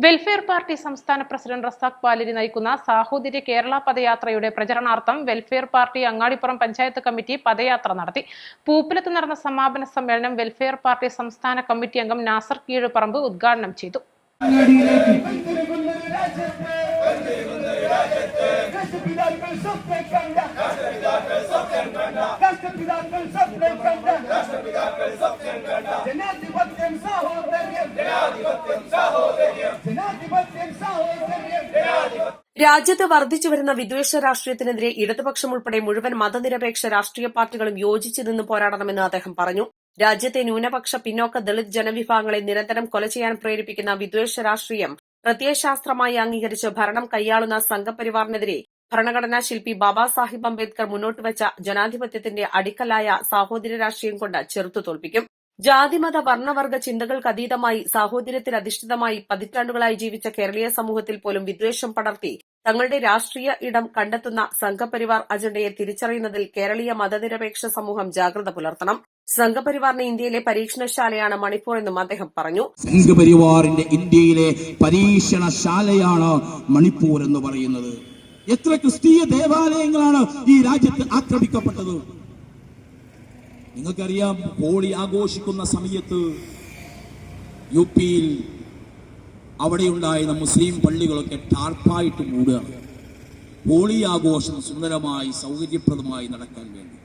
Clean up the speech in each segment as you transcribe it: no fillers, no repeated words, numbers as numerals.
Welfare party സംസ്ഥാന president Razak Paleri നയിക്കുന്ന സാഹോദര്യ കേരള പദയാത്രയുടെ പ്രചരണാർത്ഥം welfare party Angadipuram panchayat committee പദയാത്ര നടത്തി. പൂപ്പലത്ത് നടന്ന സമാപന സമ്മേളനം വെൽഫെയർ പാർട്ടി സംസ്ഥാന കമ്മിറ്റി അംഗം നാസർ കീഴുപറമ്പ് ഉദ്ഘാടനം ചെയ്തു. രാജ്യത്ത് വർദ്ധിച്ചുവരുന്ന വിദ്വേഷ രാഷ്ട്രീയത്തിനെതിരെ ഇടതുപക്ഷം ഉൾപ്പെടെ മുഴുവൻ മതനിരപേക്ഷ രാഷ്ട്രീയ പാർട്ടികളും യോജിച്ചു നിന്ന് പോരാടണമെന്ന് അദ്ദേഹം പറഞ്ഞു. രാജ്യത്തെ ന്യൂനപക്ഷ, പിന്നോക്ക, ദളിത് ജനവിഭാഗങ്ങളെ നിരന്തരം കൊല ചെയ്യാൻ പ്രേരിപ്പിക്കുന്ന വിദ്വേഷ രാഷ്ട്രീയം പ്രത്യയശാസ്ത്രമായി അംഗീകരിച്ച് ഭരണം കൈയാളുന്ന സംഘപരിവാറിനെതിരെ ഭരണഘടനാ ശില്പി ബാബാ സാഹിബ് അംബേദ്കർ മുന്നോട്ടുവച്ച ജനാധിപത്യത്തിന്റെ അടിക്കലായ സാഹോദര്യ രാഷ്ട്രീയം കൊണ്ട് ചെറുത്തു തോൽപ്പിക്കും. ജാതിമത വർണ്ണവർഗ ചിന്തകൾക്കതീതമായി സാഹോദര്യത്തിലധിഷ്ഠിതമായി പതിറ്റാണ്ടുകളായി ജീവിച്ച കേരളീയ സമൂഹത്തിൽ പോലും വിദ്വേഷം പടർത്തി തങ്ങളുടെ രാഷ്ട്രീയ ഇടം കണ്ടെത്തുന്ന സംഘപരിവാർ അജണ്ടയെ തിരിച്ചറിയുന്നതിൽ കേരളീയ മതനിരപേക്ഷ സമൂഹം ജാഗ്രത പുലർത്തണം. സംഘപരിവാറിന് ഇന്ത്യയിലെ പരീക്ഷണശാലയാണ് മണിപ്പൂർ എന്നും അദ്ദേഹം പറഞ്ഞു. സംഘപരിവാറിന്റെ ഇന്ത്യയിലെ പരീക്ഷണശാലയാണ് മണിപ്പൂർ എന്ന് പറയുന്നത്. എത്ര ക്രിസ്തീയ ദേവാലയങ്ങളാണ് ഈ രാജ്യത്ത് ആക്രമിക്കപ്പെട്ടത്. നിങ്ങൾക്കറിയാം, ഹോളി ആഘോഷിക്കുന്ന സമയത്ത് യു പിയിൽ അവിടെയുണ്ടായിരുന്ന മുസ്ലിം പള്ളികളൊക്കെ ടാർപ്പായിട്ട് മൂടുകയാണ്. ഹോളി ആഘോഷം സുന്ദരമായി സൗകര്യപ്രദമായി നടക്കാൻ വേണ്ടി.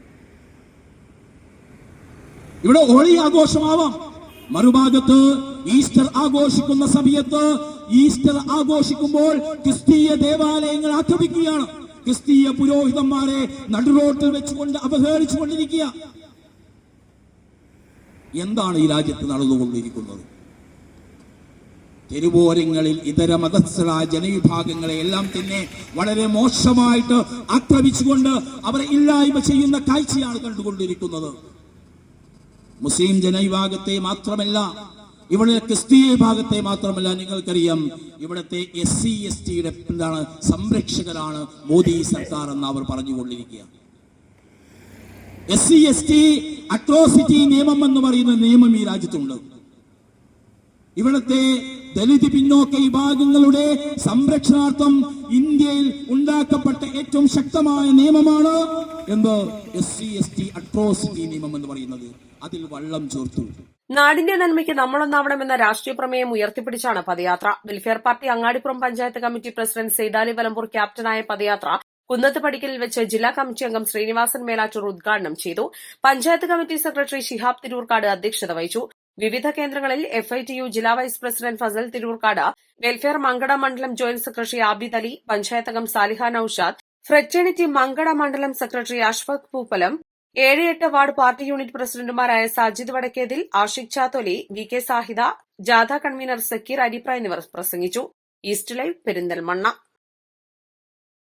ഇവിടെ ഹോളി ആഘോഷമാവാം, മറുഭാഗത്ത് ഈസ്റ്റർ ആഘോഷിക്കുന്ന സമയത്ത് ഈസ്റ്റർ ആഘോഷിക്കുമ്പോൾ ക്രിസ്തീയ ദേവാലയങ്ങൾ ആക്രമിക്കുകയാണ്. ക്രിസ്തീയ പുരോഹിതന്മാരെ നടുറോട്ടിൽ വെച്ചുകൊണ്ട് അപഹരിച്ചുകൊണ്ടിരിക്കുക. എന്താണ് ഈ രാജ്യത്ത് നടന്നുകൊണ്ടിരിക്കുന്നത്? തെരുവോരങ്ങളിൽ ഇതര മതസ്ഥരായ ജനവിഭാഗങ്ങളെ എല്ലാം തന്നെ വളരെ മോശമായിട്ട് ആക്രമിച്ചുകൊണ്ട് അവരെ ഇല്ലായ്മ ചെയ്യുന്ന കാഴ്ചയാണ് കണ്ടുകൊണ്ടിരിക്കുന്നത്. മുസ്ലിം ജനവിഭാഗത്തെ മാത്രമല്ല, ഇവിടെ ക്രിസ്തീയ വിഭാഗത്തെ മാത്രമല്ല, നിങ്ങൾക്കറിയാം ഇവിടുത്തെ SC ST സംരക്ഷകരാണ് മോദി സർക്കാർ എന്ന് അവർ പറഞ്ഞുകൊണ്ടിരിക്കുക. SC ST അട്രോസിറ്റി നിയമം എന്ന് പറയുന്ന നിയമം ഈ രാജ്യത്തുണ്ട്. ഇവിടുത്തെ ദലിത് പിന്നോക്ക വിഭാഗങ്ങളുടെ സംരക്ഷണാർത്ഥം ഇന്ത്യയിൽ ഉണ്ടാക്കപ്പെട്ട ഏറ്റവും ശക്തമായ നിയമമാണ് SC ST അട്രോസിറ്റി നിയമം എന്ന് പറയുന്നത്. അതിൽ വള്ളം ചേർത്തു. നാടിന്റെ നന്മയ്ക്ക് നമ്മളൊന്നാവണമെന്ന രാഷ്ട്രീയ പ്രമേയം ഉയർത്തിപ്പിടിച്ചാണ് പദയാത്ര. Welfare party Angadipuram panchayat committee president Saithali Valambur ക്യാപ്റ്റനായ പദയാത്ര കുന്നത്ത് പടിക്കലിൽ വെച്ച് ജില്ലാ കമ്മിറ്റി അംഗം ശ്രീനിവാസൻ മേലാറ്റൂർ ഉദ്ഘാടനം ചെയ്തു. പഞ്ചായത്ത് കമ്മിറ്റി സെക്രട്ടറി ഷിഹാബ് തിരൂർക്കാട് അധ്യക്ഷത വഹിച്ചു. വിവിധ കേന്ദ്രങ്ങളിൽ FITU ജില്ലാ vice president Fazal Tirurkad, welfare Mankada മണ്ഡലം ജോയിന്റ് സെക്രട്ടറി ആബിദ് അലി, പഞ്ചായത്ത് അംഗം സാലിഹ നൌഷാദ്, ഫ്രറ്റേണിറ്റി മങ്കട മണ്ഡലം secretary Ashfaq Poopalam, 7-8 ward party unit പ്രസിഡന്റുമാരായ സാജിദ് വടക്കേതിൽ, ആഷിഖ് ചാത്തോലി, VK സാഹിദ, ജാഥ കൺവീനർ സക്കീർ അരിപ്ര എന്നിവർ പ്രസംഗിച്ചു. East live Perinthalmanna.